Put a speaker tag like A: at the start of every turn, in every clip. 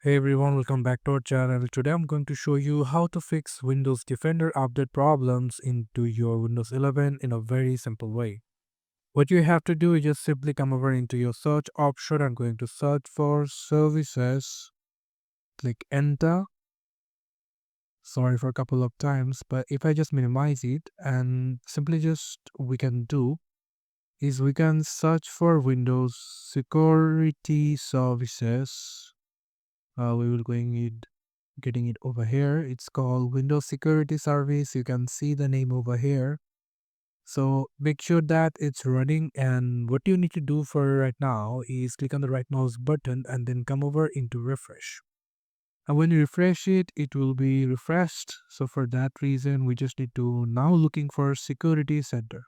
A: Hey everyone, welcome back to our channel. Today I'm going to show you how to fix Windows Defender update problems into your Windows 11 in a very simple way. What you have to do is just simply come over into your search option. I'm going to search for services, click enter. Sorry for a couple of times, but if I just minimize it and simply just we can do is we can search for Windows Security Services. We will getting it over here. It's called Windows Security Service. You can see the name over here. So make sure that it's running, and what you need to do for right now is click on the right mouse button and then come over into refresh. And when you refresh it, it will be refreshed. So for that reason, we just need to now looking for security center.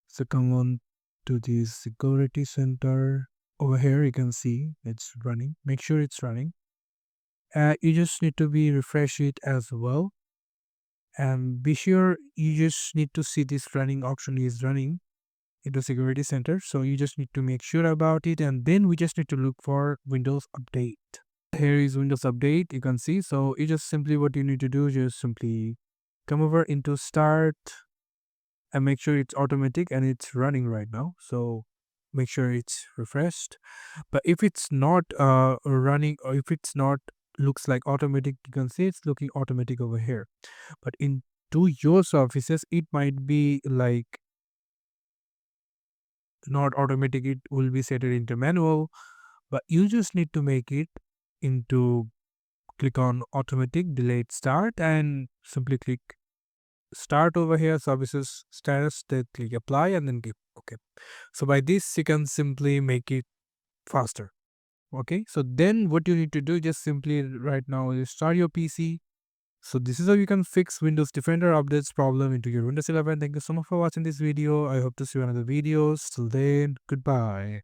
A: So come on to the security center. Over here you can see it's running. Make sure it's running. You just need to be refresh it as well, and be sure you just need to see this running option is running in the security center. So you just need to make sure about it, and then we just need to look for Windows Update. Here is Windows Update, you can see. So you just simply what you need to do is just simply come over into Start and make sure it's automatic and it's running right now. So make sure it's refreshed. But if it's not running, or if it's not looks like automatic, you can see it's looking automatic over here. But into your services it might be like not automatic, it will be set it into manual, but you just need to make it into click on automatic, delete start, and simply click start over here, services status, then click apply and then click okay. So by this you can simply make it faster. Okay, so then what you need to do just simply right now is start your PC. So this is how you can fix Windows Defender updates problem into your Windows 11. Thank you so much for watching this video. I hope to see you in another videos. Till then, goodbye.